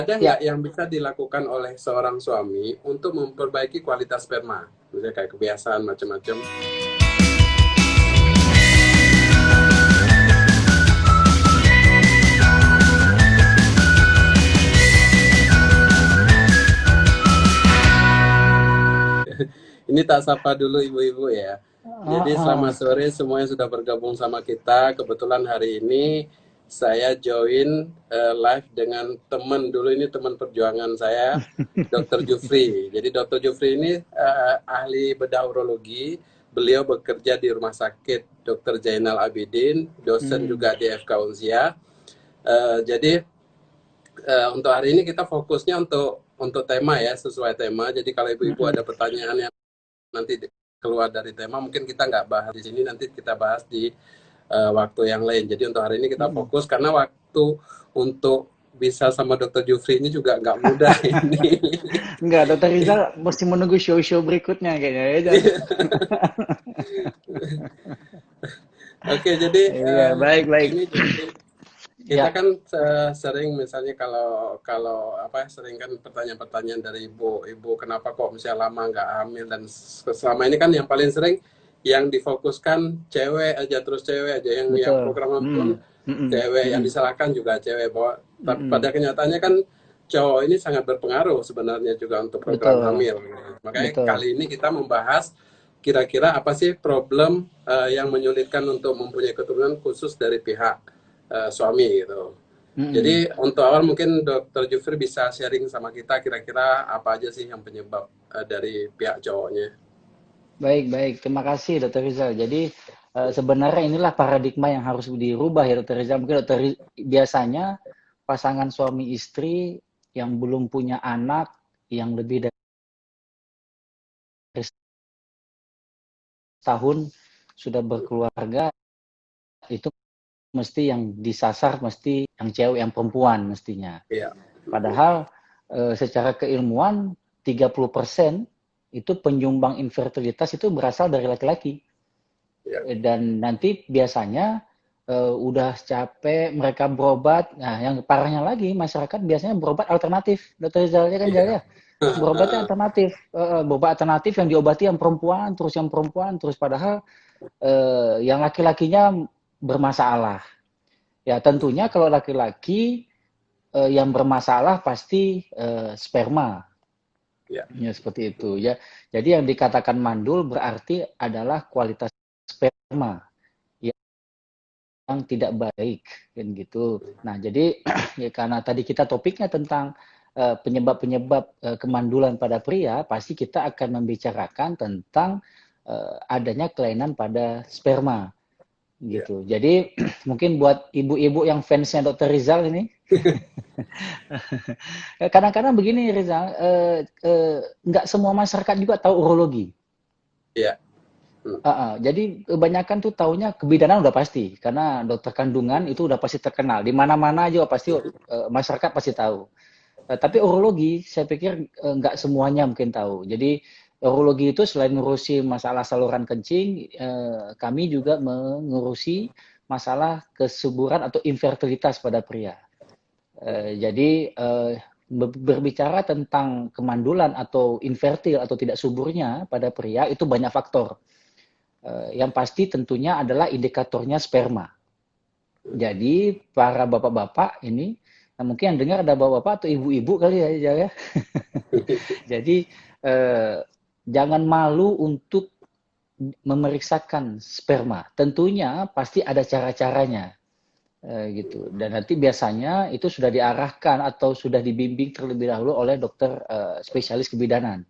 Ada nggak Ya, yang bisa dilakukan oleh seorang suami untuk memperbaiki kualitas sperma? Misalnya kayak kebiasaan macam-macam. Ini tak sapa dulu ibu-ibu ya. Jadi selamat sore semuanya sudah bergabung sama kita. Kebetulan hari ini saya join live dengan teman dulu, ini teman perjuangan saya, Dr. Jufri. Jadi Dr. Jufri ini ahli bedah urologi. Beliau bekerja di Rumah Sakit Dr. Zainal Abidin, dosen hmm, juga di FK Unsia. Jadi untuk hari ini kita fokusnya untuk tema ya, sesuai tema. Jadi kalau ibu-ibu ada mm-mm. pertanyaan yang nanti keluar dari tema, mungkin kita nggak bahas di sini, nanti kita bahas di waktu yang lain. Jadi untuk hari ini kita Mm-mm. fokus, karena waktu untuk bisa sama Dokter Jufri ini juga nggak mudah ini. Enggak, Dokter Rizal mesti menunggu show-show berikutnya kayaknya ya, Jal. Oke, jadi Iya, baik, baik. ini jadi kita Ya, kan sering misalnya kalau kalau apa sering kan pertanyaan-pertanyaan dari ibu kenapa kok misalnya lama nggak hamil, dan selama ini kan yang paling sering yang difokuskan cewek aja, terus cewek aja yang betul. program pun Mm, mm-mm, cewek, yang mm-mm, disalahkan juga cewek, bahwa pada mm-mm. kenyataannya kan cowok ini sangat berpengaruh sebenarnya juga untuk program Betul, hamil. Makanya betul. kali ini kita membahas kira-kira apa sih problem yang menyulitkan untuk mempunyai keturunan khusus dari pihak suami gitu. Mm-mm. Jadi untuk awal mungkin Dokter Jufri bisa sharing sama kita kira-kira apa aja sih yang penyebab dari pihak cowoknya. Baik, baik. Terima kasih, Dokter Rizal. Jadi, sebenarnya inilah paradigma yang harus dirubah ya, Dokter Rizal. Mungkin biasanya pasangan suami istri yang belum punya anak, yang lebih dari setahun sudah berkeluarga, itu mesti yang disasar mesti yang cewek, yang perempuan mestinya. Iya. Padahal secara keilmuan 30% itu penyumbang infertilitas itu berasal dari laki-laki. Iya. Dan nanti biasanya udah capek mereka berobat. Nah, yang parahnya lagi masyarakat biasanya berobat alternatif. Dokter Rizal ya kan Jal Iya. ya? Berobatnya alternatif. Berobat alternatif yang diobati yang perempuan terus padahal yang laki-lakinya bermasalah. Ya tentunya kalau laki-laki yang bermasalah pasti sperma. Iya. Ya seperti itu ya. Jadi yang dikatakan mandul berarti adalah kualitas sperma yang tidak baik kan gitu. Nah, jadi ya karena tadi kita topiknya tentang penyebab-penyebab kemandulan pada pria, pasti kita akan membicarakan tentang adanya kelainan pada sperma Iya. gitu. Jadi mungkin buat ibu-ibu yang fansnya Dokter Rizal ini, kadang-kadang begini Rizal, nggak semua masyarakat juga tahu urologi. Iya. Hmm. Jadi kebanyakan tuh taunya kebidanan udah pasti, karena dokter kandungan itu udah pasti terkenal. Di mana-mana juga pasti masyarakat pasti tahu. Tapi urologi, saya pikir nggak semuanya mungkin tahu. Jadi urologi itu selain ngurusi masalah saluran kencing, kami juga mengurusi masalah kesuburan atau infertilitas pada pria. Jadi berbicara tentang kemandulan atau infertil atau tidak suburnya pada pria itu banyak faktor. Yang pasti tentunya adalah indikatornya sperma. Jadi para bapak-bapak ini, nah mungkin yang dengar ada bapak-bapak atau ibu-ibu kali ya. Jadi eh, jangan malu untuk memeriksakan sperma. Tentunya pasti ada cara-caranya gitu. Dan nanti biasanya itu sudah diarahkan atau sudah dibimbing terlebih dahulu oleh dokter spesialis kebidanan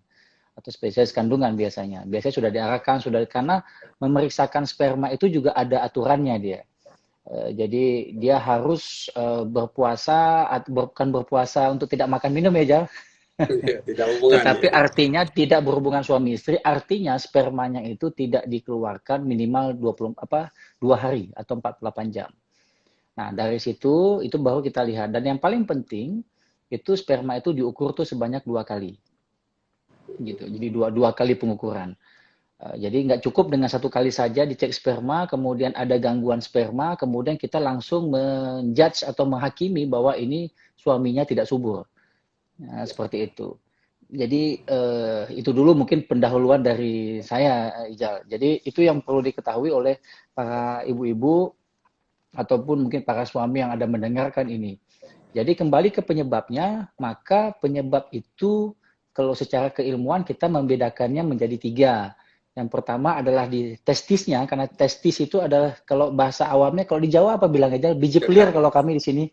atau spesialis kandungan biasanya. Biasanya sudah diarahkan, sudah karena memeriksakan sperma itu juga ada aturannya dia. Jadi dia harus berpuasa, bukan berpuasa untuk tidak makan minum ya Jal. Iya, tidak hubungan Tetapi ya. artinya tidak berhubungan suami istri, artinya spermanya itu tidak dikeluarkan minimal 2 hari atau 48 jam. Nah, dari situ itu baru kita lihat. Dan yang paling penting itu sperma itu diukur tuh sebanyak 2 kali. Gitu. Jadi dua kali pengukuran. Jadi nggak cukup dengan 1 kali saja dicek sperma, kemudian ada gangguan sperma, kemudian kita langsung menjudge atau menghakimi bahwa ini suaminya tidak subur. Nah, seperti itu. Jadi itu dulu mungkin pendahuluan dari saya, Ijal. Jadi itu yang perlu diketahui oleh para ibu-ibu ataupun mungkin para suami yang ada mendengarkan ini. Jadi kembali ke penyebabnya, maka penyebab itu kalau secara keilmuan kita membedakannya menjadi tiga. Yang pertama adalah di testisnya, karena testis itu adalah kalau bahasa awamnya, kalau di Jawa apa bilang aja, biji pelir kalau kami di sini,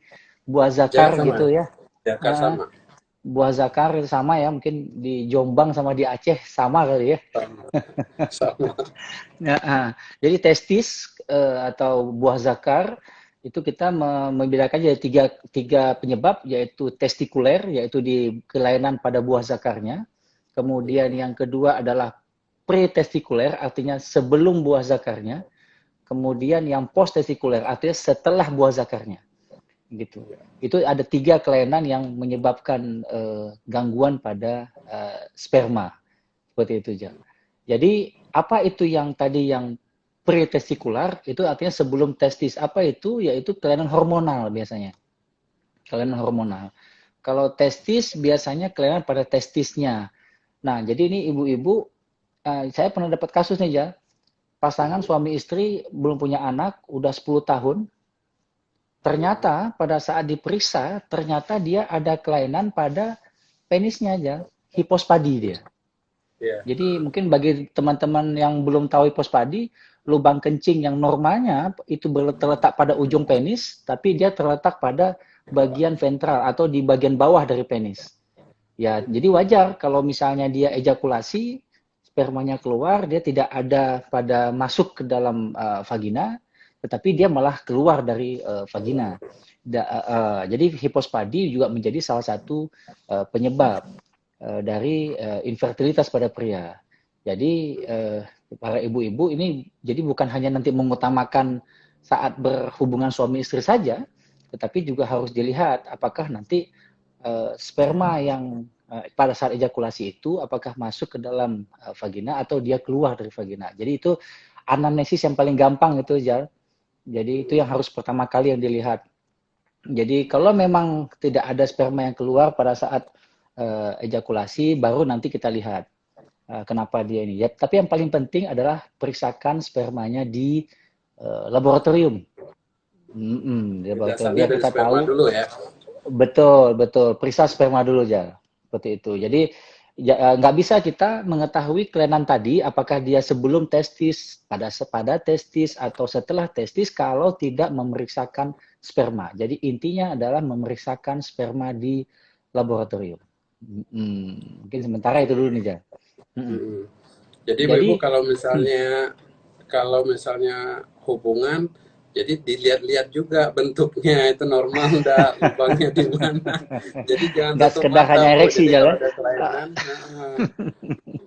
buah Jangan zakar sama, gitu ya. Jakar Uh, sama. buah zakar itu sama ya, mungkin di Jombang sama di Aceh sama kali ya. Sama. Sama. Jadi testis atau buah zakar itu kita membedakan jadi tiga penyebab, yaitu testikuler, yaitu di kelainan pada buah zakarnya. Kemudian yang kedua adalah pretestikuler, artinya sebelum buah zakarnya. Kemudian yang posttestikuler, artinya setelah buah zakarnya. Gitu. Itu ada tiga kelainan yang menyebabkan gangguan pada sperma. Seperti itu, Jal. Jadi apa itu yang tadi yang pretestikular, itu artinya sebelum testis. Apa itu? Yaitu kelainan hormonal biasanya. Kelainan hormonal. Kalau testis biasanya kelainan pada testisnya. Nah, jadi ini ibu-ibu, saya pernah dapat kasus nih, Jal. Pasangan suami istri belum punya anak, udah 10 tahun. Ternyata pada saat diperiksa, ternyata dia ada kelainan pada penisnya, Jal. Hipospadi dia. Iya. Jadi mungkin bagi teman-teman yang belum tahu hipospadi, lubang kencing yang normalnya itu terletak pada ujung penis, tapi dia terletak pada bagian ventral atau di bagian bawah dari penis. Ya, jadi wajar kalau misalnya dia ejakulasi, spermanya keluar, dia tidak ada pada masuk ke dalam vagina, tetapi dia malah keluar dari vagina. Jadi hipospadi juga menjadi salah satu penyebab dari infertilitas pada pria. Jadi para ibu-ibu ini jadi bukan hanya nanti mengutamakan saat berhubungan suami istri saja, tetapi juga harus dilihat apakah nanti sperma yang pada saat ejakulasi itu apakah masuk ke dalam vagina atau dia keluar dari vagina. Jadi itu anamnesis yang paling gampang itu, Jal. Jadi itu yang harus pertama kali yang dilihat. Jadi kalau memang tidak ada sperma yang keluar pada saat ejakulasi, baru nanti kita lihat kenapa dia ini. Ya, tapi yang paling penting adalah periksakan spermanya di laboratorium. Di laboratorium Dasarnya biar dari kita sperma tahu. dulu ya. Betul, betul. Periksa sperma dulu, ya. Seperti itu. Jadi nggak bisa kita mengetahui kelainan tadi apakah dia sebelum testis, pada testis atau setelah testis kalau tidak memeriksakan sperma. Jadi intinya adalah memeriksakan sperma di laboratorium. Mungkin sementara itu dulu nih, Jan. Mm-mm. Jadi ibu-ibu Jadi kalau misalnya hubungan, jadi dilihat-lihat juga bentuknya itu normal enggak, lubangnya di mana. Jadi jangan nggak tutup sekedar mata hanya Bu. ereksi, Jadi Jal, kalau ya. ada kelainan,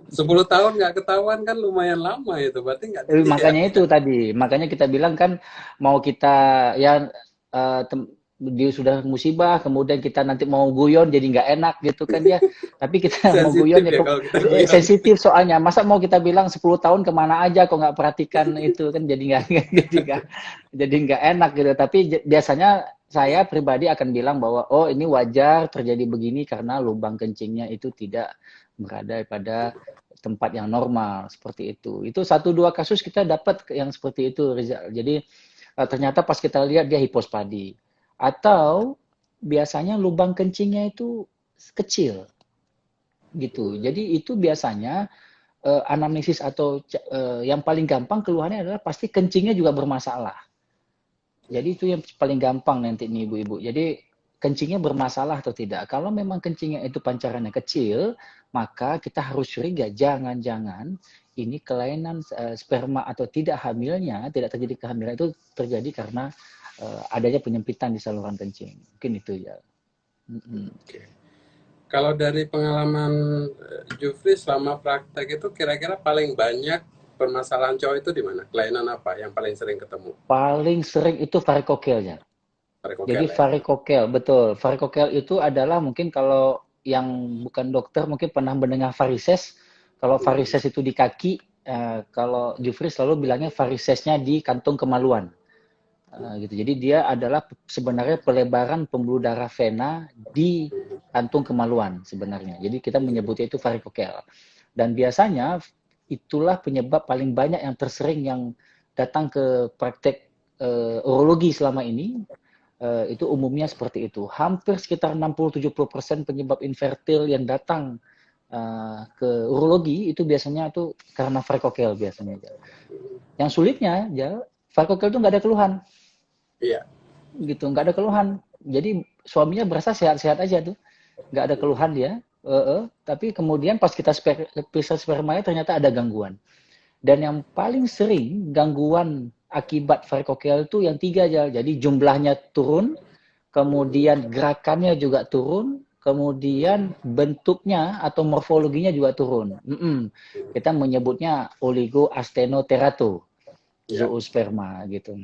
10 tahun nggak ketahuan kan lumayan lama itu, berarti nggak dilihat. Makanya itu tadi, makanya kita bilang kan mau kita ya eh, dia sudah musibah, kemudian kita nanti mau guyon jadi nggak enak gitu kan ya. Tapi kita mau Sensitif guyon ya ya kok kalau kita guyon. sensitif soalnya. Masa mau kita bilang 10 tahun kemana aja kok nggak perhatikan itu kan jadi nggak jadi nggak enak gitu. Tapi biasanya saya pribadi akan bilang bahwa oh ini wajar terjadi begini karena lubang kencingnya itu tidak berada pada tempat yang normal seperti itu. Itu satu dua kasus kita dapat yang seperti itu, Rizal. Jadi ternyata pas kita lihat dia hipospadi atau biasanya lubang kencingnya itu kecil gitu. Jadi itu biasanya anamnesis atau yang paling gampang keluhannya adalah pasti kencingnya juga bermasalah. Jadi itu yang paling gampang nanti nih ibu-ibu. Jadi kencingnya bermasalah atau tidak. Kalau memang kencingnya itu pancarannya kecil, maka kita harus curiga jangan-jangan ini kelainan sperma atau tidak hamilnya, tidak terjadi kehamilan itu terjadi karena adanya penyempitan di saluran kencing. Mungkin itu ya. Oke. Kalau dari pengalaman Jufri selama praktek itu kira-kira paling banyak permasalahan cowok itu di mana? Kelainan apa yang paling sering ketemu? Paling sering itu varikokelnya. Jadi Varikokel ya. varikokel, betul. Varikokel itu adalah mungkin kalau yang bukan dokter mungkin pernah mendengar varises. Kalau varises itu di kaki, kalau Jufri selalu bilangnya varisesnya di kantung kemaluan. Gitu. Jadi dia adalah sebenarnya pelebaran pembuluh darah vena di kantung kemaluan sebenarnya. Jadi kita menyebutnya itu varikokel. Dan biasanya itulah penyebab paling banyak yang tersering yang datang ke praktek urologi selama ini. Itu umumnya seperti itu. Hampir sekitar 60-70% penyebab infertil yang datang ke urologi itu biasanya itu karena varikokel biasanya. Yang sulitnya, varikokel itu nggak ada keluhan. Iya. Gitu, nggak ada keluhan. Jadi suaminya berasa sehat-sehat aja tuh, nggak ada keluhan dia. Tapi kemudian pas kita periksa spermanya ternyata ada gangguan. Dan yang paling sering gangguan akibat varikokel itu yang 3 aja. Jadi jumlahnya turun, kemudian gerakannya juga turun, kemudian bentuknya atau morfologinya juga turun. Kita menyebutnya oligoastenoterato. Zoosperma gitu.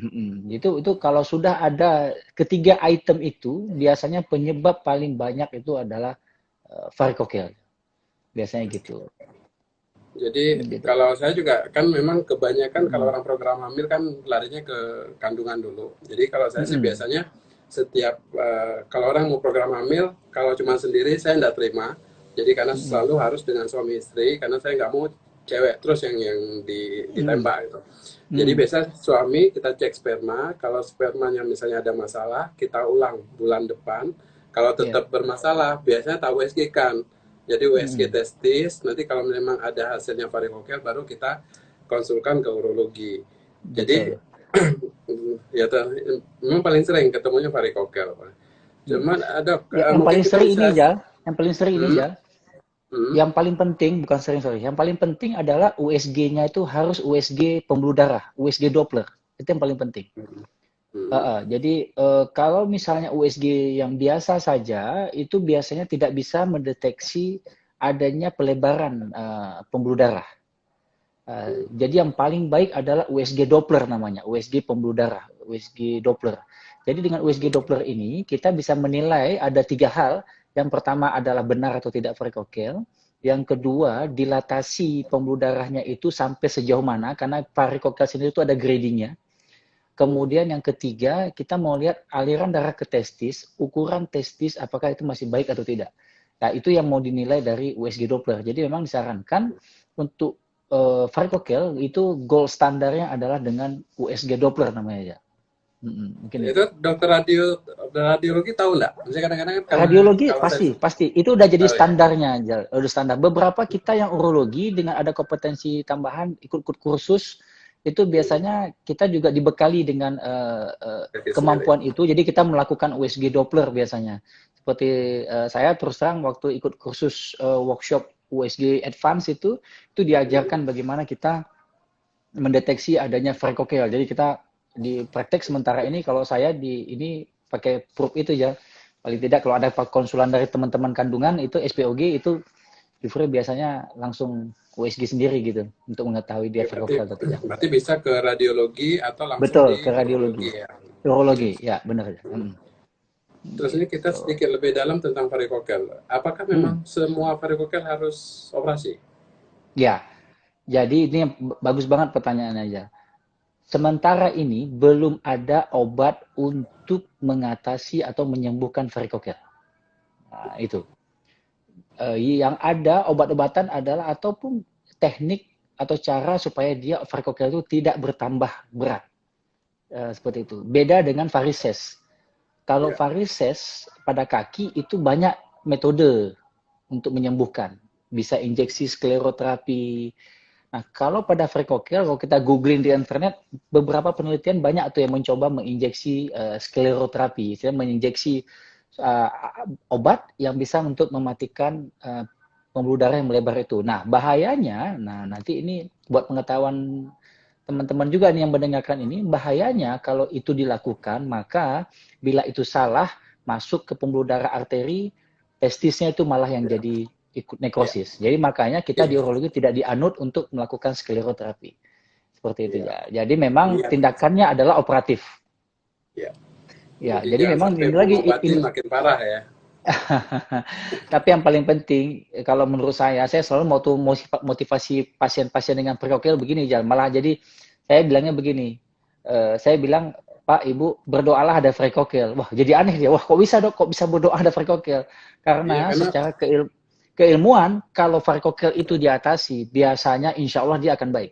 Itu kalau sudah ada ketiga item itu, biasanya penyebab paling banyak itu adalah varikokel. Biasanya gitu. Jadi Gitu. kalau saya juga kan memang kebanyakan kalau orang program hamil kan larinya ke kandungan dulu. Jadi kalau saya sih biasanya setiap kalau orang mau program hamil, kalau cuma sendiri saya nggak terima. Jadi karena selalu harus dengan suami istri, karena saya nggak mau cewek terus yang ditembak gitu. Jadi biasa suami kita cek sperma, kalau spermanya misalnya ada masalah, kita ulang bulan depan. Kalau tetap bermasalah, biasanya tak USG kan. Jadi USG testis, nanti kalau memang ada hasilnya varikokel, baru kita konsulkan ke urologi. Jadi ya memang paling sering ketemunya varikokel. Cuman ada yang mungkin paling kita sering bisa ini yang paling sering ini yang paling penting bukan sering sorry, yang paling penting adalah USG-nya itu harus USG pembuluh darah, USG Doppler. Itu yang paling penting. Jadi kalau misalnya USG yang biasa saja, itu biasanya tidak bisa mendeteksi adanya pelebaran pembuluh darah. Jadi yang paling baik adalah USG Doppler namanya, USG pembuluh darah, USG Doppler. Jadi dengan USG Doppler ini kita bisa menilai ada 3 hal. Yang pertama adalah benar atau tidak varikokel. Yang kedua, dilatasi pembuluh darahnya itu sampai sejauh mana, karena varikokel sendiri itu ada gradingnya. Kemudian yang ketiga, kita mau lihat aliran darah ke testis, ukuran testis apakah itu masih baik atau tidak. Nah, itu yang mau dinilai dari USG Doppler. Jadi memang disarankan untuk varikokel itu gold standarnya adalah dengan USG Doppler namanya ya. Mungkin itu dokter radiologi tahu nggak? Misalnya kadang-kadang kan radiologi kalau saya pasti itu udah jadi tahu ya. standarnya aja, udah standar. Beberapa kita yang urologi dengan ada kompetensi tambahan ikut kursus itu biasanya kita juga dibekali dengan kemampuan itu. Jadi kita melakukan USG Doppler biasanya. Seperti saya terus terang waktu ikut kursus workshop USG Advance itu diajarkan bagaimana kita mendeteksi adanya varikokel. Jadi kita di praktek sementara ini kalau saya ini pakai probe itu ya. Paling tidak kalau ada konsulan dari teman-teman kandungan itu SPOG itu biasanya langsung USG sendiri gitu untuk mengetahui dia varikokel atau tidak. Berarti bisa ke radiologi atau langsung Betul, di ke radiologi. urologi ya. Urologi, ya benar. Terus ini kita sedikit lebih dalam tentang varikokel. Apakah memang semua varikokel harus operasi? Ya, jadi ini bagus banget pertanyaannya aja. Sementara ini belum ada obat untuk mengatasi atau menyembuhkan varikokel. Nah, itu. Yang ada obat-obatan adalah ataupun teknik atau cara supaya dia varikokel itu tidak bertambah berat. Seperti itu. Beda dengan varises. Kalau varises pada kaki itu banyak metode untuk menyembuhkan. Bisa injeksi skleroterapi. Nah, kalau pada varikokel, kalau kita googling di internet, beberapa penelitian banyak tuh yang mencoba menginjeksi skleroterapi, menginjeksi obat yang bisa untuk mematikan pembuluh darah yang melebar itu. Nah, bahayanya, nanti ini buat pengetahuan teman-teman juga nih yang mendengarkan ini, bahayanya kalau itu dilakukan, maka bila itu salah, masuk ke pembuluh darah arteri, testisnya itu malah yang jadi ikut nekrosis. Jadi makanya kita di urologi tidak dianut untuk melakukan skleroterapi. Seperti itu ya. Jadi memang tindakannya adalah operatif. Ya, jadi memang ini lagi ini makin parah ya. Tapi yang paling penting kalau menurut saya selalu mau motivasi pasien-pasien dengan varikokel begini, malah jadi saya bilangnya begini. Saya bilang Pak, Ibu, berdoalah ada varikokel. Wah, jadi aneh dia. Wah, kok bisa dok? Kok bisa berdoa ada varikokel? Iya, Karena karena secara keilmuan, kalau varikokel itu diatasi, biasanya insya Allah dia akan baik.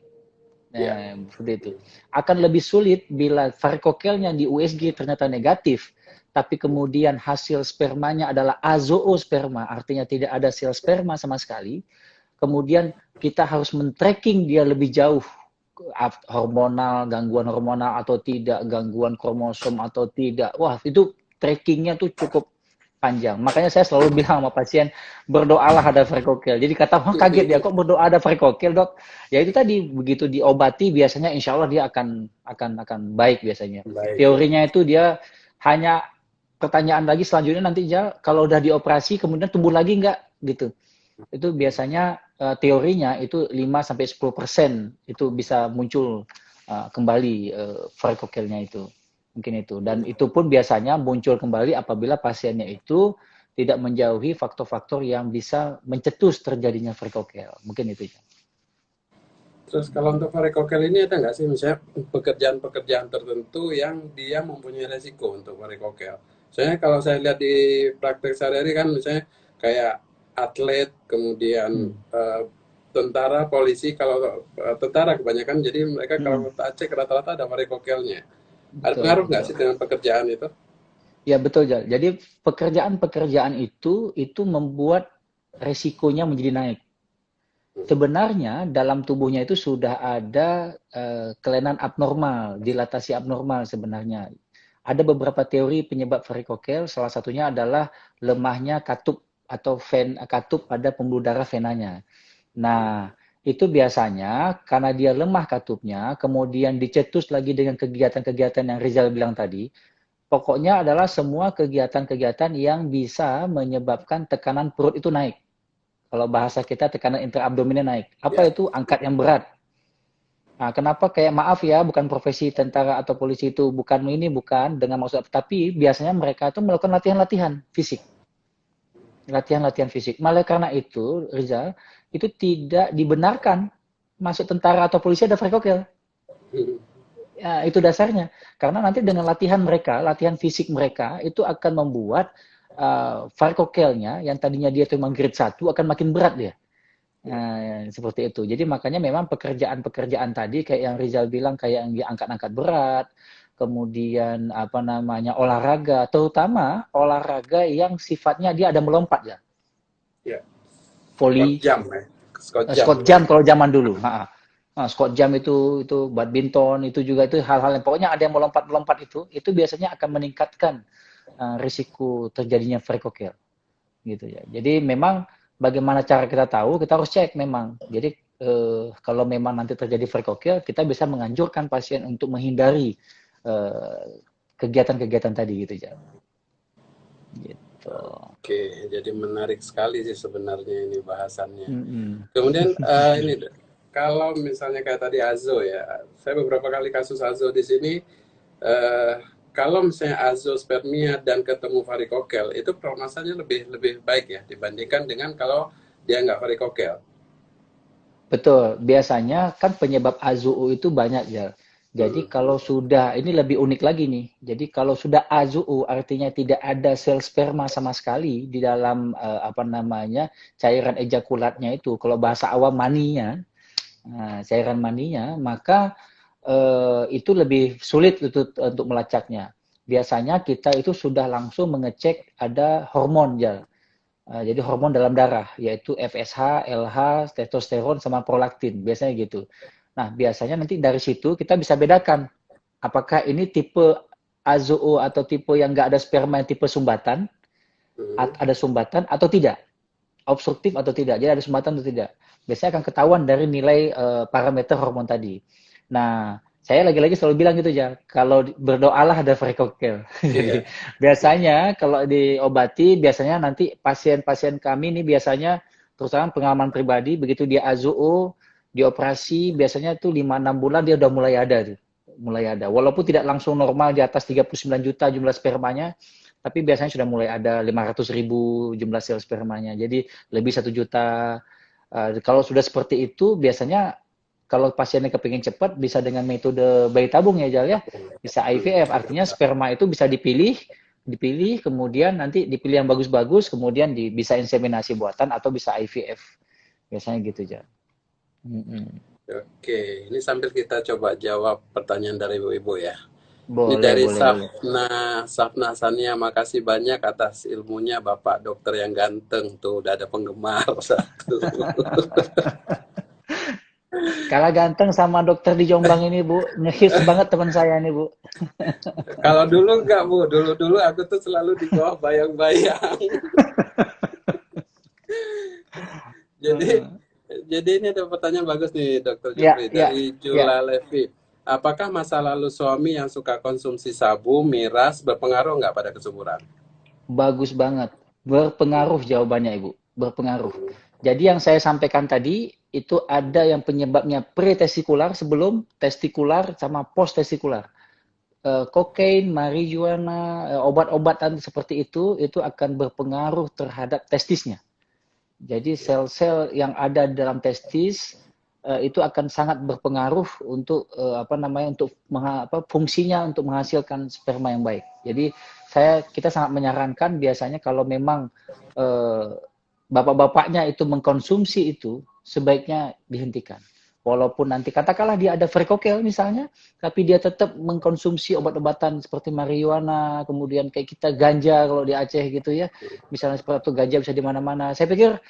ya. Nah, seperti itu. Akan lebih sulit bila varikokelnya di USG ternyata negatif, tapi kemudian hasil spermanya adalah azoosperma, artinya tidak ada sel sperma sama sekali. Kemudian kita harus men-tracking dia lebih jauh, hormonal, gangguan hormonal atau tidak, gangguan kromosom atau tidak. Wah, itu trackingnya tuh cukup panjang. Makanya saya selalu bilang sama pasien, berdoalah ada varikokel. Jadi kata wah kaget dia, kok berdoa ada varikokel dok? Ya itu tadi, begitu diobati biasanya insya Allah dia akan baik biasanya. Baik ya. Teorinya itu dia hanya pertanyaan lagi selanjutnya nanti ya kalau udah dioperasi kemudian tumbuh lagi nggak gitu. Itu biasanya teorinya itu 5-10% itu bisa muncul kembali varikokelnya itu. Mungkin itu. Dan itu pun biasanya muncul kembali apabila pasiennya itu tidak menjauhi faktor-faktor yang bisa mencetus terjadinya varikokel. Mungkin itu ya. Terus kalau untuk varikokel ini ada nggak sih misalnya pekerjaan-pekerjaan tertentu yang dia mempunyai resiko untuk varikokel? Soalnya kalau saya lihat di praktek sehari-hari kan misalnya kayak atlet, kemudian Hmm. tentara, polisi, kalau tentara kebanyakan, jadi mereka Hmm. kalau tak cek rata-rata ada varikokelnya. Ada Betul, pengaruh nggak betul. sih dengan pekerjaan itu? Ya betul, Jal. Jadi pekerjaan-pekerjaan itu membuat resikonya menjadi naik. Sebenarnya dalam tubuhnya itu sudah ada kelainan abnormal, dilatasi abnormal sebenarnya. Ada beberapa teori penyebab varikokel, salah satunya adalah lemahnya katup atau katup pada pembuluh darah venanya. Nah, itu biasanya karena dia lemah katupnya, kemudian dicetus lagi dengan kegiatan-kegiatan yang Rizal bilang tadi, pokoknya adalah semua kegiatan-kegiatan yang bisa menyebabkan tekanan perut itu naik. Kalau bahasa kita tekanan intraabdominnya naik. Apa Ya, itu? Angkat yang berat. Nah, kenapa kayak maaf ya, bukan profesi tentara atau polisi itu bukan ini bukan dengan maksud tapi biasanya mereka itu melakukan latihan-latihan fisik. Latihan-latihan fisik. Malah karena itu, Rizal, itu tidak dibenarkan masuk tentara atau polisi ada varikokel. Ya, itu dasarnya. Karena nanti dengan latihan mereka, latihan fisik mereka, itu akan membuat varikokelnya yang tadinya dia cuma grade 1 akan makin berat dia. Nah, seperti itu. Jadi makanya memang pekerjaan-pekerjaan tadi kayak yang Rizal bilang kayak yang diangkat-angkat berat, kemudian apa namanya olahraga, terutama olahraga yang sifatnya dia ada melompat ya. ya. Scott Voli, jam ya. Scott jam Scott namanya. jam kalau zaman dulu. Nah, Scott jam itu badminton itu juga itu hal-hal yang pokoknya ada yang melompat-melompat itu biasanya akan meningkatkan risiko terjadinya varikokel gitu ya. Jadi memang bagaimana cara kita tahu, kita harus cek memang. Jadi kalau memang nanti terjadi varikokel, kita bisa menganjurkan pasien untuk menghindari kegiatan-kegiatan tadi gitu ya. Gitu. Oke, jadi menarik sekali sih sebenarnya ini bahasannya. Mm-mm. Kemudian ini kalau misalnya kayak tadi Azo ya, saya beberapa kali kasus Azo di sini. eh, Kalau misalnya azospermia dan ketemu varikokel, itu prognosanya lebih lebih baik ya dibandingkan dengan kalau dia nggak varikokel. Betul, biasanya kan penyebab AZUU itu banyak ya. Jadi Hmm, kalau sudah, ini lebih unik lagi nih. Jadi kalau sudah AZUU artinya tidak ada sel sperma sama sekali di dalam apa namanya cairan ejakulatnya itu. Kalau bahasa awam maninya, cairan maninya, maka itu lebih sulit untuk melacaknya. Biasanya kita itu sudah langsung mengecek ada hormon ya. Jadi hormon dalam darah, yaitu FSH, LH, testosteron, sama prolaktin. Biasanya gitu. Nah, biasanya nanti dari situ kita bisa bedakan apakah ini tipe azoo atau tipe yang nggak ada sperma yang tipe sumbatan, hmm, ada sumbatan atau tidak, obstruktif atau tidak. Jadi ada sumbatan atau tidak. Biasanya akan ketahuan dari nilai parameter hormon tadi. Nah, saya lagi-lagi selalu bilang gitu ya, kalau berdoalah ada varikokel. Jadi iya, biasanya kalau diobati, biasanya nanti pasien-pasien kami ini biasanya terutama pengalaman pribadi, begitu dia AZOO, dioperasi, biasanya tuh 5-6 bulan dia udah mulai ada tuh. Mulai ada. Walaupun tidak langsung normal di atas 39 juta jumlah spermanya, tapi biasanya sudah mulai ada 500.000 jumlah sel spermanya. Jadi lebih 1 juta. Kalau sudah seperti itu, biasanya kalau pasiennya kepingin cepat bisa dengan metode bayi tabung ya Jal ya. Bisa IVF, artinya sperma itu bisa dipilih kemudian nanti dipilih yang bagus-bagus kemudian bisa inseminasi buatan atau bisa IVF. Biasanya gitu Jal. Oke, ini sambil kita coba jawab pertanyaan dari ibu-ibu ya. Ini Boleh, dari boleh, boleh. Safna Sania, makasih banyak atas ilmunya Bapak dokter yang ganteng. Tuh, udah ada penggemar satu. Kalah ganteng sama dokter di Jombang ini Bu, ngehits banget teman saya nih Bu. Kalau dulu enggak, Bu. Dulu-dulu aku tuh selalu di bawah bayang-bayang. Jadi, jadi ini ada pertanyaan bagus nih, Dokter Ya, Jupri. ya, Dari ya. Jula Levi. Apakah masa lalu suami yang suka konsumsi sabu, miras, berpengaruh nggak pada kesuburan? Bagus banget. Berpengaruh jawabannya Ibu, berpengaruh. Jadi yang saya sampaikan tadi itu ada yang penyebabnya pretestikular sebelum testikular sama post testikular. Kokain, marijuana, obat-obatan seperti itu akan berpengaruh terhadap testisnya. Jadi sel-sel yang ada dalam testis itu akan sangat berpengaruh untuk apa namanya untuk fungsinya untuk menghasilkan sperma yang baik. Jadi kita sangat menyarankan biasanya kalau memang bapak-bapaknya itu mengkonsumsi itu sebaiknya dihentikan. Walaupun nanti katakanlah dia ada varikokel misalnya, tapi dia tetap mengkonsumsi obat-obatan seperti marijuana, kemudian kayak kita ganja kalau di Aceh gitu ya, misalnya seperti itu ganja bisa di mana-mana. Saya pikir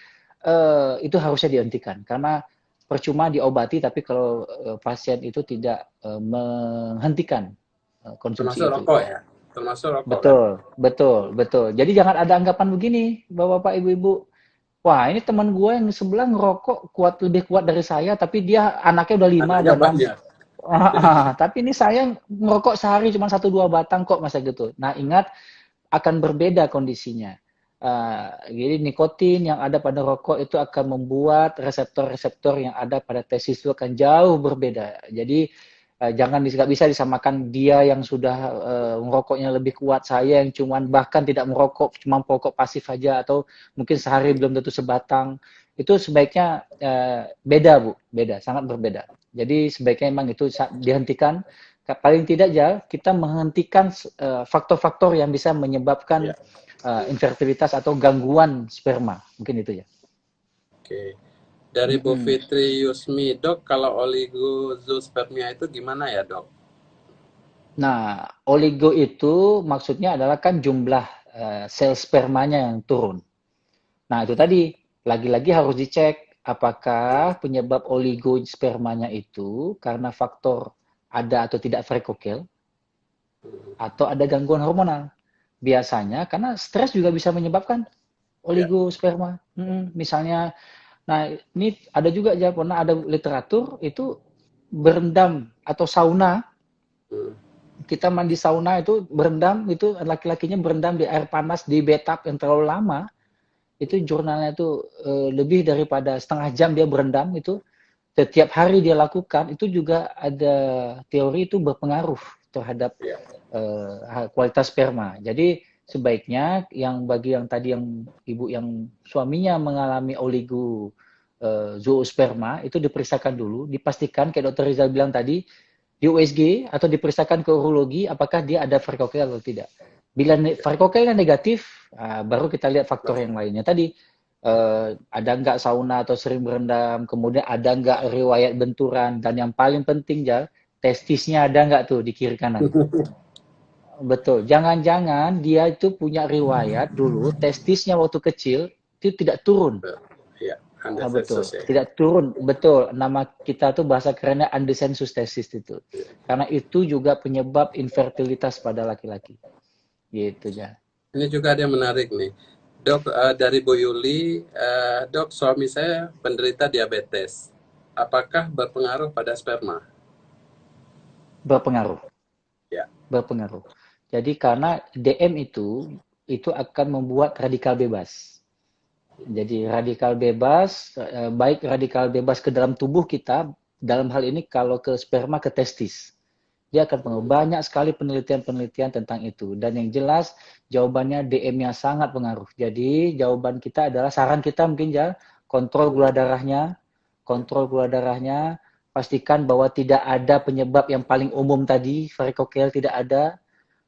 itu harusnya dihentikan karena percuma diobati, tapi kalau pasien itu tidak menghentikan konsumsi Termasuk itu. rokok ya? Termasuk rokok kan? Betul, betul, betul. Jadi jangan ada anggapan begini, bapak-bapak, ibu-ibu. Wah, ini teman gue yang sebelah ngerokok lebih kuat dari saya, tapi dia anaknya udah 5, Anaknya udah 6. banyak. Tapi ini saya ngerokok sehari cuma 1-2 batang kok, masa gitu. Nah, ingat akan berbeda kondisinya. Jadi nikotin yang ada pada rokok itu akan membuat reseptor-reseptor yang ada pada testis itu akan jauh berbeda. Jadi jangan nggak bisa disamakan dia yang sudah merokoknya lebih kuat, saya yang cuman bahkan tidak merokok, cuma pokok pasif saja atau mungkin sehari belum tentu sebatang. Itu sebaiknya beda Bu, beda, sangat berbeda. Jadi sebaiknya memang itu dihentikan. Paling tidak ya kita menghentikan faktor-faktor yang bisa menyebabkan Ya. Infertilitas atau gangguan sperma, mungkin itu ya. Oke. Dari Bu Fitri Yusmi, Dok, kalau oligozospermia itu gimana ya, Dok? Nah, oligo itu maksudnya adalah kan jumlah sel spermanya yang turun. Nah, itu tadi lagi-lagi harus dicek apakah penyebab oligospermanya itu karena faktor ada atau tidak varikokel atau ada gangguan hormonal. Biasanya karena stres juga bisa menyebabkan Ya. oligosperma. Misalnya, nah ini ada juga ya pernah ada literatur itu berendam atau sauna. Kita mandi sauna itu berendam, itu laki-lakinya berendam di air panas di bathtub yang terlalu lama. Itu jurnalnya itu lebih daripada setengah jam dia berendam itu setiap hari dia lakukan, itu juga ada teori itu berpengaruh terhadap Ya. kualitas sperma. Jadi sebaiknya bagi yang tadi yang ibu yang suaminya mengalami zoosperma itu diperiksakan dulu, dipastikan kayak dokter Rizal bilang tadi di USG atau diperiksakan ke urologi apakah dia ada varikokel atau tidak. Bila varikokelnya negatif, baru kita lihat faktor yang lainnya tadi. Ada nggak sauna atau sering berendam, kemudian ada nggak riwayat benturan, dan yang paling penting testisnya ada nggak tuh di kiri kanan. Betul, jangan-jangan dia itu punya riwayat dulu testisnya waktu kecil itu tidak turun. Ya, sensus Betul, ya. tidak turun, betul. Nama kita tuh bahasa kerennya undesensus testis itu. Karena itu juga penyebab infertilitas pada laki-laki. Gitu ya. Ini juga ada yang menarik nih. Dok, dari Bu Yuli, Dok, suami saya penderita diabetes. Apakah berpengaruh pada sperma? Berpengaruh. Ya. Berpengaruh. Jadi karena DM itu akan membuat radikal bebas. Jadi radikal bebas, baik radikal bebas ke dalam tubuh kita, dalam hal ini kalau ke sperma ke testis. Dia akan pengaruh. Banyak sekali penelitian-penelitian tentang itu. Dan yang jelas jawabannya DM-nya sangat pengaruh. Jadi jawaban kita adalah, saran kita mungkin ya, kontrol gula darahnya, pastikan bahwa tidak ada penyebab yang paling umum tadi, varikokel tidak ada.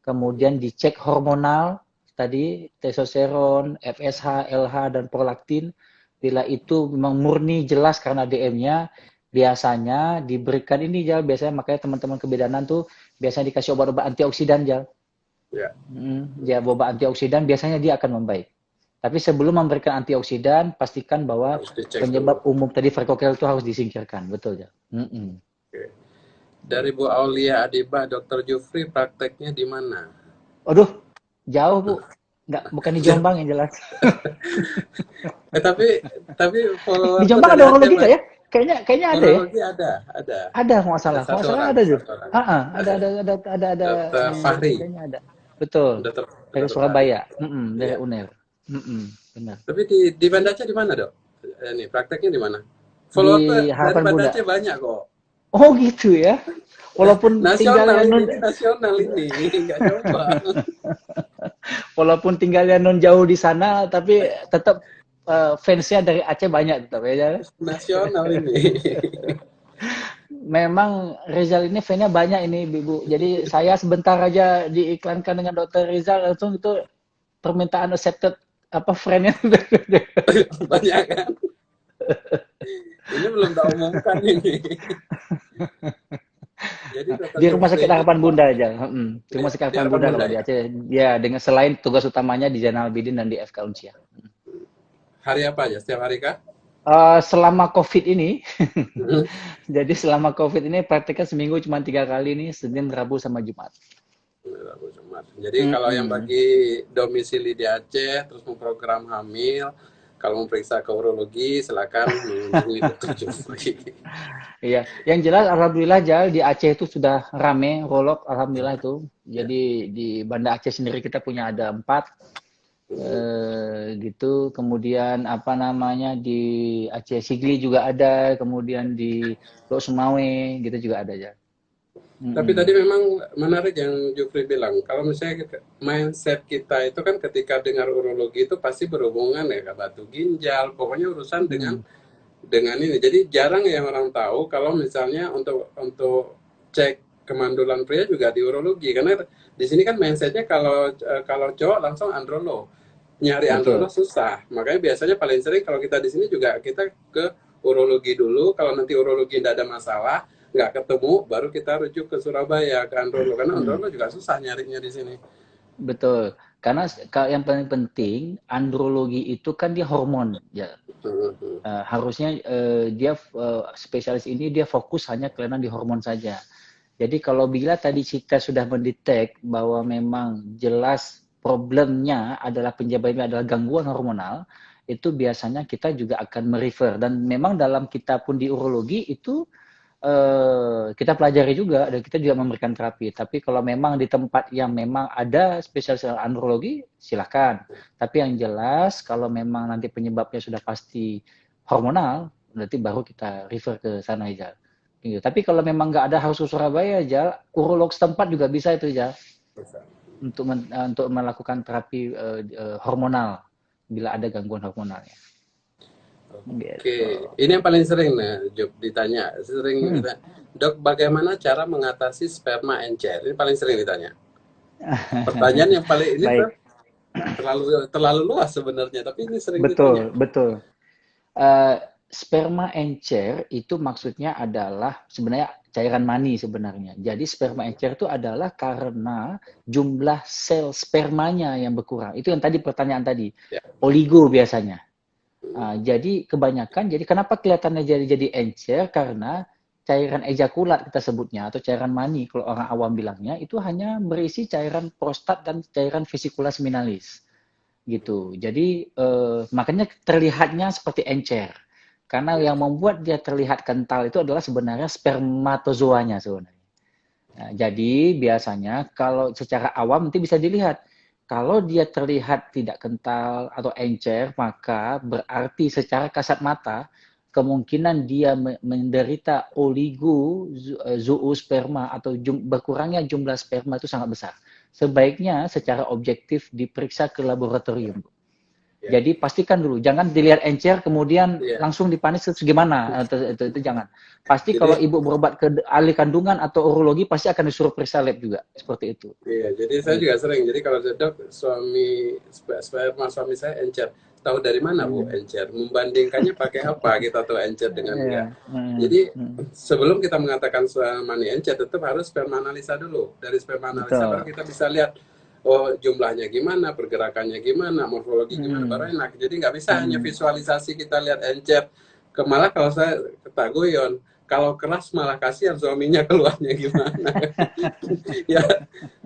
Kemudian dicek hormonal tadi, testosteron, FSH, LH, dan prolaktin. Bila itu memang murni jelas karena DM-nya, biasanya diberikan ini Jal, biasanya makanya teman-teman kebidanan tuh biasanya dikasih obat-obat antioksidan Jal. Ya. Ya, obat antioksidan biasanya dia akan membaik. Tapi sebelum memberikan antioksidan, pastikan bahwa Harus dicek penyebab dulu. umum tadi varikokel itu harus disingkirkan, betul Jal. Oke. Dari Bu Aulia Adibah, Dokter Jufri prakteknya di mana? Aduh, jauh Bu. Nggak, bukan di Jombang yang jelas. Tapi Di followerku Jombang dari ada Aceh urologi nggak ya? Kayaknya ada ya. urologi ada. Ada nggak Ada salah. Nggak satu salah orang, ada juga. satu orang. Ada Dokter Fahri. kayaknya ada. Betul. Dokter Dari Dokter Fahri. Surabaya. Dari Iya. UNER. Benar. Tapi di Banda Aceh di mana, Dok? Ini prakteknya di mana? Followerku Di dari Harapan Banda Bunda. Aceh banyak kok. Oh gitu ya. Walaupun Nasional tinggalnya ini, non, ini nasional ini, nggak Jombang. walaupun tinggalnya non jauh di sana, tapi tetap fansnya dari Aceh banyak tetap ya. Nasional ini. Memang Rizal ini fan-nya banyak ini, Ibu. Jadi saya sebentar aja diiklankan dengan Dokter Rizal langsung itu permintaan accepted apa friend-nya. Banyak kan? Ini belum tak umumkan ini. Jadi Dokter Di Rumah Jufri Sakit ini Harapan Bunda aja. Di ya, Rumah Sakit di Harapan Harapan Bunda Bunda kalau di ya. Aceh. Ya, dengan selain tugas utamanya di Zainal Abidin dan di FK Unsia. Hari apa aja? Setiap hari kah? Selama COVID ini, Hmm. jadi selama COVID ini prakteknya seminggu cuma 3 kali nih, Senin, Rabu, sama Jumat. Rabu, Jumat. Jadi kalau yang bagi domisili di Aceh, terus mau program hamil, kalau mau periksa ke urologi, silakan mengunjungi Dokter Jufri. Iya, yang jelas alhamdulillah Jal di Aceh itu sudah rame rolok, alhamdulillah itu. Ya. Jadi di Banda Aceh sendiri kita punya ada 4 gitu. Kemudian apa namanya di Aceh Sigli juga ada, kemudian di Lok Sumawe gitu juga ada Jal. Tapi tadi memang menarik yang Jufri bilang, kalau misalnya mindset kita itu kan ketika dengar urologi itu pasti berhubungan ya ke batu ginjal, pokoknya urusan dengan ini. Jadi jarang yang orang tahu kalau misalnya untuk cek kemandulan pria juga di urologi, karena di sini kan mindsetnya kalau cowok langsung androlog, nyari androlog Betul. susah. Makanya biasanya paling sering kalau kita di sini juga kita ke urologi dulu. Kalau nanti urologi tidak ada masalah, nggak ketemu, baru kita rujuk ke Surabaya ke androlog, karena androlog juga susah nyarinya di sini. Betul. Karena yang paling penting andrologi itu kan dia hormon ya. Harusnya dia spesialis ini dia fokus hanya kelainan di hormon saja. Jadi kalau bila tadi kita sudah mendetek bahwa memang jelas problemnya adalah penyebabnya adalah gangguan hormonal, itu biasanya kita juga akan merefer. Dan memang dalam kita pun di urologi itu kita pelajari juga dan kita juga memberikan terapi. Tapi kalau memang di tempat yang memang ada spesialis andrologi, silakan. Tapi yang jelas kalau memang nanti penyebabnya sudah pasti hormonal, berarti baru kita refer ke sana aja. Gitu. Tapi kalau memang nggak ada harus ke Surabaya aja, urolog setempat juga bisa itu aja untuk melakukan terapi hormonal bila ada gangguan hormonalnya. Oke, Gitu. ini yang paling sering nih, Job, ditanya. Dok, bagaimana cara mengatasi sperma encer? Ini paling sering ditanya. Pertanyaan yang paling ini Baik. terlalu luas sebenarnya, tapi ini sering Betul, ditanya. betul. Sperma encer itu maksudnya adalah sebenarnya cairan mani sebenarnya. Jadi sperma encer itu adalah karena jumlah sel spermanya yang berkurang. Itu yang tadi pertanyaan tadi. Ya. Oligo biasanya. Jadi kebanyakan, jadi kenapa kelihatannya jadi encer? Karena cairan ejakulat kita sebutnya atau cairan mani kalau orang awam bilangnya itu hanya berisi cairan prostat dan cairan vesicula seminalis gitu. Jadi makanya terlihatnya seperti encer. Karena yang membuat dia terlihat kental itu adalah sebenarnya spermatozoanya sebenarnya. Nah, jadi biasanya kalau secara awam nanti bisa dilihat kalau dia terlihat tidak kental atau encer, maka berarti secara kasat mata kemungkinan dia menderita oligozoosplerma atau berkurangnya jumlah sperma itu sangat besar. Sebaiknya secara objektif diperiksa ke laboratorium. Ya. Jadi pastikan dulu, jangan dilihat encer kemudian Iya. langsung dipanis terus gimana, itu jangan. Pasti kalau Jadi ibu berobat ke ahli kandungan atau urologi pasti akan disuruh periksa lab juga, seperti itu. iya, jadi saya juga Gitu. sering. Jadi kalau saya, Dok, sperma suami saya encer. Tahu dari mana, Bu, Hmm. encer? Membandingkannya pakai apa kita tahu encer dengan Iya. enggak? Hmm. Jadi Hmm. sebelum kita mengatakan sperma ini encer, tetap harus sperma analisa dulu. Dari sperma analisa baru Betul. kita bisa lihat, oh jumlahnya gimana, pergerakannya gimana, morfologi gimana, baru Hmm. enak. Jadi nggak bisa hanya Hmm. visualisasi kita lihat encer. Malah kalau saya tak guyon, kalau keras malah kasihan suaminya keluarnya gimana. Ya,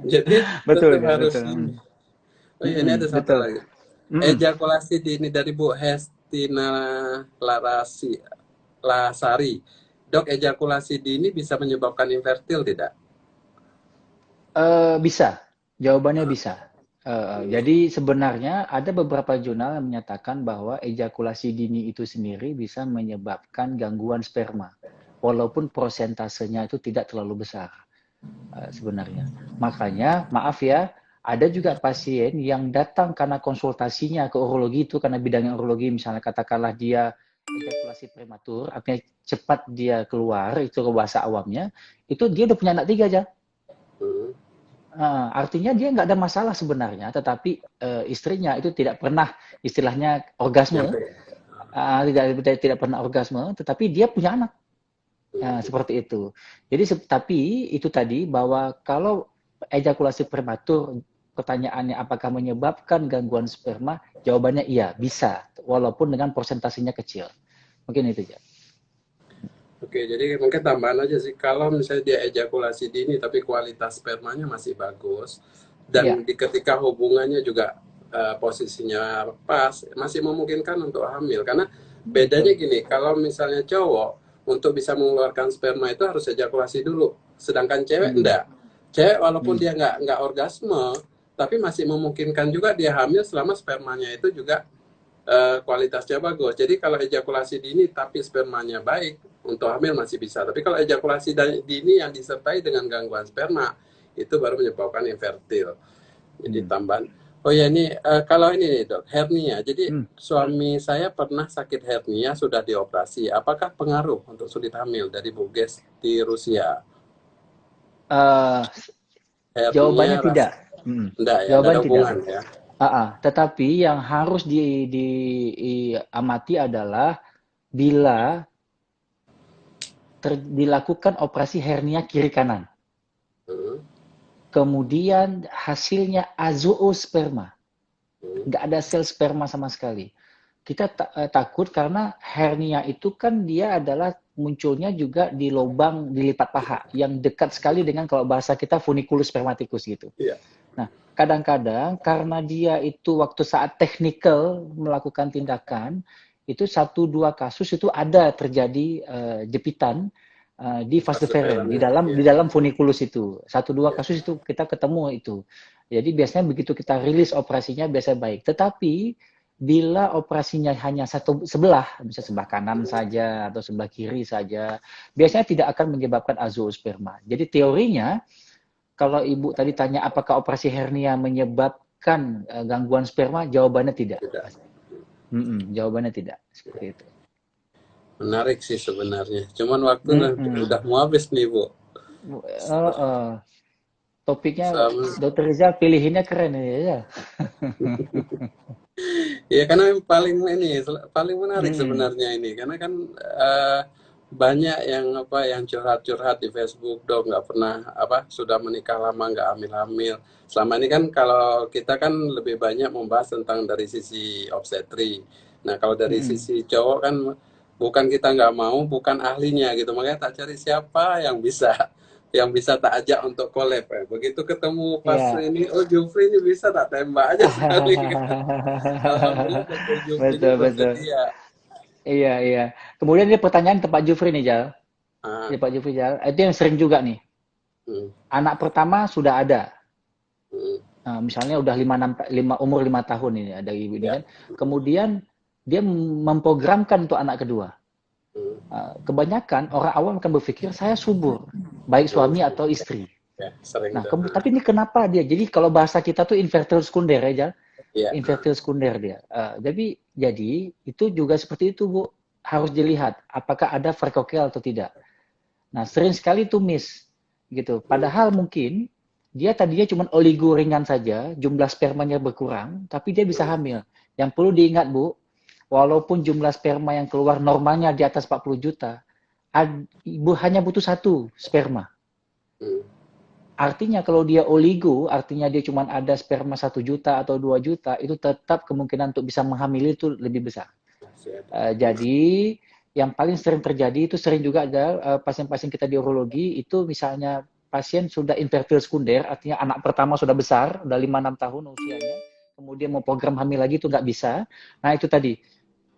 jadi Betul tetap ya, harus betul. ini. Oh iya, ini Hmm. ada satu Betul. lagi. Hmm. Ejakulasi dini dari Bu Hestina Lasari. Dok, ejakulasi dini bisa menyebabkan infertil tidak? Bisa, jawabannya Ah, bisa. Jadi sebenarnya ada beberapa jurnal yang menyatakan bahwa ejakulasi dini itu sendiri bisa menyebabkan gangguan sperma, walaupun prosentasenya itu tidak terlalu besar sebenarnya. Makanya, maaf ya, ada juga pasien yang datang karena konsultasinya ke urologi itu karena bidangnya urologi, misalnya katakanlah dia ejakulasi prematur, artinya cepat dia keluar, itu bahasa awamnya, itu dia udah punya anak 3 aja. hmm. Artinya dia nggak ada masalah sebenarnya, tetapi istrinya itu tidak pernah istilahnya orgasme, Nyampe. tidak pernah orgasme, tetapi dia punya anak. Hmm. Seperti itu. Jadi, tapi itu tadi bahwa kalau ejakulasi prematur, pertanyaannya apakah menyebabkan gangguan sperma? Jawabannya iya, bisa, walaupun dengan persentasenya kecil. Mungkin itu ya. Oke, jadi mungkin tambahan aja sih, kalau misalnya dia ejakulasi dini tapi kualitas spermanya masih bagus dan Iya. ketika hubungannya juga posisinya pas, masih memungkinkan untuk hamil. Karena bedanya Betul. gini, kalau misalnya cowok untuk bisa mengeluarkan sperma itu harus ejakulasi dulu, sedangkan cewek Hmm. enggak. Cewek walaupun Hmm. dia nggak orgasme, tapi masih memungkinkan juga dia hamil selama spermanya itu juga kualitasnya bagus. Jadi kalau ejakulasi dini tapi spermanya baik, untuk hamil masih bisa. Tapi kalau ejakulasi dini yang disertai dengan gangguan sperma, itu baru menyebabkan infertil. Jadi Hmm. tambahan. Oh ya ini kalau ini nih dok, hernia. Jadi Hmm. suami saya pernah sakit hernia sudah dioperasi. Apakah pengaruh untuk sulit hamil dari Bu Ges di Rusia? Eh, Hernia Jawabannya ras, tidak. Hmm. enggak ya, enggak Jawaban ada tidak. hubungan ya. Tetapi yang harus diamati adalah bila dilakukan operasi hernia kiri kanan, Hmm, kemudian hasilnya azoosperma, hmm, nggak ada sel sperma sama sekali. Kita takut karena hernia itu kan dia adalah munculnya juga di lubang di lipat paha yang dekat sekali dengan kalau bahasa kita funiculus spermaticus gitu. iya. Nah, kadang-kadang karena dia itu waktu saat teknikal melakukan tindakan, itu 1-2 kasus itu ada terjadi jepitan di vas deferens, Perseverannya, di iya. dalam funiculus itu. 1-2 Iya. kasus itu kita ketemu itu. Jadi biasanya begitu kita rilis operasinya biasa baik. Tetapi bila operasinya hanya satu sebelah, bisa sebelah kanan saja atau sebelah kiri saja, biasanya tidak akan menyebabkan azoosperma. Jadi teorinya kalau ibu tadi tanya apakah operasi hernia menyebabkan gangguan sperma, jawabannya tidak. Tidak. Jawabannya tidak. Seperti itu. Menarik sih sebenarnya. Cuman waktu Mm-mm. udah mau habis nih, Bu. Topiknya Sama. Dokter Rizal pilihinnya keren ya. Ya karena yang paling ini paling menarik Mm-mm. sebenarnya ini karena kan banyak yang yang curhat-curhat di Facebook, Dok, nggak pernah sudah menikah lama nggak hamil-hamil. Selama ini kan kalau kita kan lebih banyak membahas tentang dari sisi obstetri. Nah kalau dari Mm-mm. sisi cowok kan bukan kita nggak mau, bukan ahlinya gitu, makanya tak cari siapa yang bisa tak ajak untuk collab ya. Begitu ketemu pas Ya. ini, oh Jufri ini bisa tak tembak aja sekali gitu. Alhamdulillah Dr. Jufri ini Betul, betul. bersedia. Iya, iya. Kemudian ini pertanyaan tempat Jufri nih, Jal. Ah, Ini Pak Jufri, Jal. Itu yang sering juga nih. hmm, Anak pertama sudah ada. hmm, Misalnya udah umur 5 tahun ini ada ibu ini ya, kan. Kemudian dia memprogramkan untuk anak kedua. hmm, Kebanyakan orang awam akan berpikir saya subur, baik oh, suami atau istri. ya, sering Nah, tuh. tapi ini kenapa dia? Jadi kalau bahasa kita tuh infertil sekunder ya, Iya. infertil sekunder dia. Jadi itu juga seperti itu Bu, harus dilihat apakah ada frekokel atau tidak. Nah sering sekali tuh miss gitu. Padahal mungkin dia tadinya cuma oligo ringan saja, jumlah spermanya berkurang, tapi dia bisa hamil. Yang perlu diingat Bu, walaupun jumlah sperma yang keluar normalnya di atas 40 juta, ibu hanya butuh satu sperma. Hmm. Artinya kalau dia oligo, artinya dia cuma ada sperma 1 juta atau 2 juta, itu tetap kemungkinan untuk bisa menghamili itu lebih besar. Masih ada. Jadi yang paling sering terjadi itu sering juga ada pasien-pasien kita di urologi itu misalnya pasien sudah infertil sekunder, artinya anak pertama sudah besar, udah 5-6 tahun usianya, kemudian mau program hamil lagi itu nggak bisa. Nah itu tadi,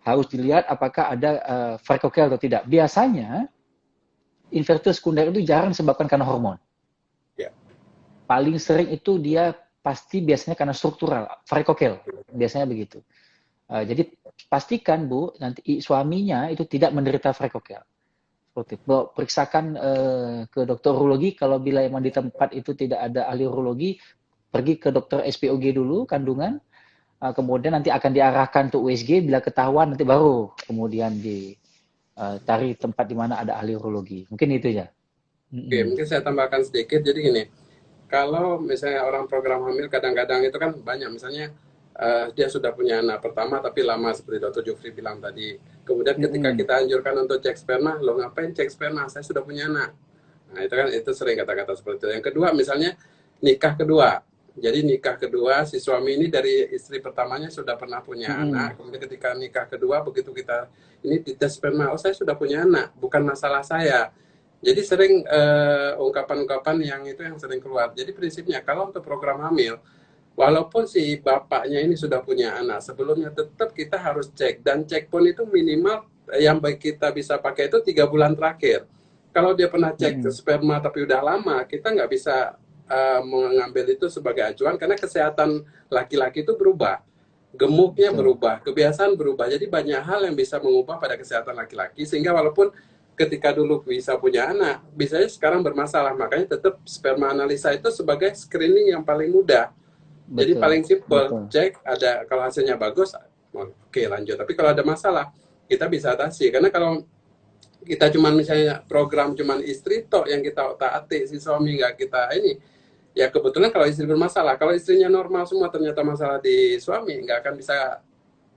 harus dilihat apakah ada frekokel atau tidak. Biasanya infertil sekunder itu jarang disebabkan karena hormon. Ya. Paling sering itu dia pasti biasanya karena struktural, varikokel, biasanya begitu. Jadi pastikan Bu, nanti suaminya itu tidak menderita varikokel. Seperti periksakan ke dokter urologi, kalau bila emang di tempat itu tidak ada ahli urologi, pergi ke dokter SPOG dulu, kandungan, kemudian nanti akan diarahkan untuk USG, bila ketahuan nanti baru kemudian dicari tempat di mana ada ahli urologi. Mungkin itu ya. Oke, mungkin saya tambahkan sedikit. Jadi gini, kalau misalnya orang program hamil kadang-kadang itu kan banyak, misalnya dia sudah punya anak pertama tapi lama seperti Dr. Jufri bilang tadi. Kemudian ketika kita anjurkan untuk cek sperma, lo ngapain cek sperma? Saya sudah punya anak. Nah itu kan itu sering kata-kata seperti itu. Yang kedua misalnya nikah kedua. Jadi nikah kedua si suami ini dari istri pertamanya sudah pernah punya anak. Kemudian ketika nikah kedua begitu kita ini dites sperma, oh saya sudah punya anak, bukan masalah saya. Jadi sering ungkapan-ungkapan yang itu yang sering keluar. Jadi prinsipnya kalau untuk program hamil, walaupun si bapaknya ini sudah punya anak, sebelumnya tetap kita harus cek. Dan cek pun itu minimal yang baik kita bisa pakai itu 3 bulan terakhir. Kalau dia pernah cek sperma tapi udah lama, kita nggak bisa mengambil itu sebagai acuan karena kesehatan laki-laki itu berubah. Gemuknya berubah, kebiasaan berubah. Jadi banyak hal yang bisa mengubah pada kesehatan laki-laki. Sehingga walaupun ketika dulu bisa punya anak, biasanya sekarang bermasalah. Makanya tetap sperma analisa itu sebagai screening yang paling mudah. Jadi paling simple, cek ada kalau hasilnya bagus, oke lanjut. Tapi kalau ada masalah, kita bisa atasi. Karena kalau kita cuma misalnya program cuma istri tok yang kita taati, si suami nggak kita ini, ya kebetulan kalau istri bermasalah. Kalau istrinya normal semua ternyata masalah di suami, nggak akan bisa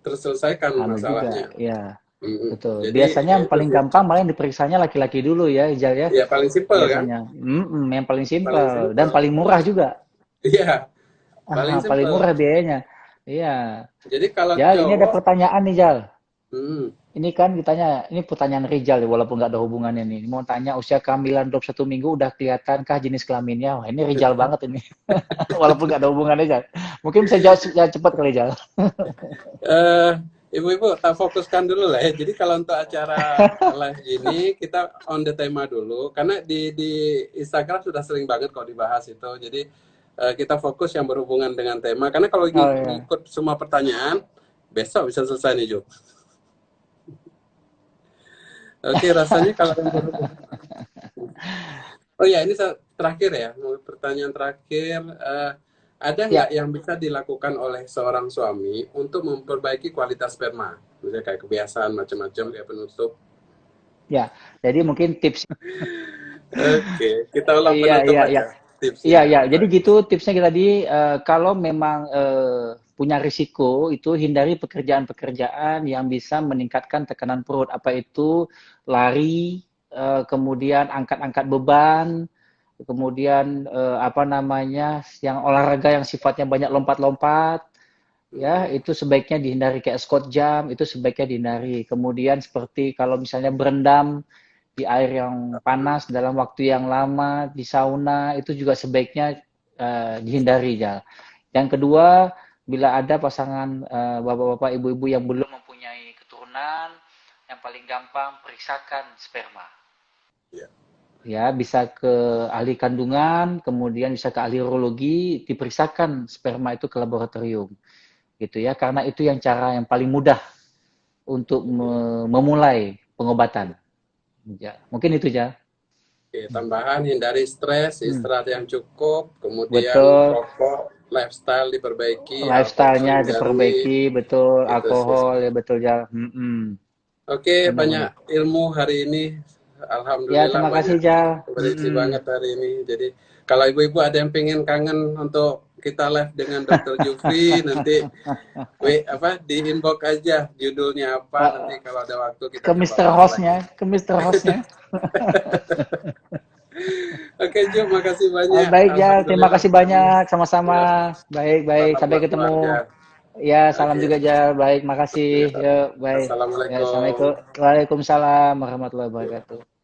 terselesaikan masalahnya. Juga, ya. Betul. Jadi Biasanya ya yang itu paling sih. gampang malah yang diperiksanya laki-laki dulu ya, Ijal ya. Ya paling simpel kan? Biasanya. Yang paling Paling simpel dan simpel. paling murah juga. Iya, paling Paling simpel. murah biayanya. Iya. Jadi kalau Jal, ini ada cowok, pertanyaan nih, Jal. hmm, Ini kan ditanya, ini pertanyaan Rizal ya, walaupun nggak ada hubungannya nih. Mau tanya usia kehamilan 21 minggu udah kelihatankah jenis kelaminnya? Wah, ini Rizal banget ini. Walaupun nggak ada hubungannya, Jal. Mungkin bisa jawab cepat kali, Jal. eh, ibu-ibu tak fokuskan dulu lah ya. Jadi kalau untuk acara live ini kita on the tema dulu, karena di Instagram sudah sering banget kok dibahas itu. Jadi kita fokus yang berhubungan dengan tema. Karena kalau ngikut semua pertanyaan, besok bisa selesai nih Jo. Oke, rasanya kalau yang berhubungan. Oh ya, ini terakhir ya, pertanyaan terakhir. Ada nggak yang bisa dilakukan oleh seorang suami untuk memperbaiki kualitas sperma? Misalnya kayak kebiasaan macam-macam kayak penutup. Ya, jadi mungkin tips. Oke, kita ulang Iya, penutup iya, iya. aja Iya, tipsnya. iya. Jadi gitu tipsnya kita tadi, kalau memang punya risiko, itu hindari pekerjaan-pekerjaan yang bisa meningkatkan tekanan perut. Apa itu lari, kemudian angkat-angkat beban, kemudian apa namanya, yang olahraga yang sifatnya banyak lompat-lompat, ya itu sebaiknya dihindari kayak squat jump, itu sebaiknya dihindari. Kemudian seperti kalau misalnya berendam di air yang panas dalam waktu yang lama, di sauna, itu juga sebaiknya dihindari ya. Yang kedua, bila ada pasangan bapak-bapak, ibu-ibu yang belum mempunyai keturunan, yang paling gampang periksakan sperma. Ya, bisa ke ahli kandungan, kemudian bisa ke ahli urologi, diperiksakan sperma itu ke laboratorium. Gitu ya, karena itu yang cara yang paling mudah untuk memulai pengobatan. Ya, mungkin itu ya. Oke, tambahan hindari stres, istirahat yang cukup, kemudian Betul. rokok. lifestyle diperbaiki, alkohol lifestyle-nya dijauhi, diperbaiki, betul, itu sih. alkohol ya betul ya. Oke, banyak Benar-benar. ilmu hari ini. Ya, Alhamdulillah terima kasih banyak Jal. berisi banget hari ini. Jadi kalau ibu-ibu ada yang pengen kangen untuk kita live dengan Dokter Jufri, nanti apa di inbox aja judulnya apa, nanti Eh, kalau ada waktu kita ke coba Mister bahas lagi. Hostnya, ke Mister Hostnya. Oke, Ju, makasih banyak. Baik Jal, terima Alhamdulillah kasih tadi banyak, ya, sama-sama. Baik, baik, salam sampai buat ketemu. keluarga. Ya, salam Oke, juga Jal. Baik, makasih. ya. Yuk, baik. Ya, Assalamualaikum. Assalamualaikum. Waalaikumsalam warahmatullahi wabarakatuh.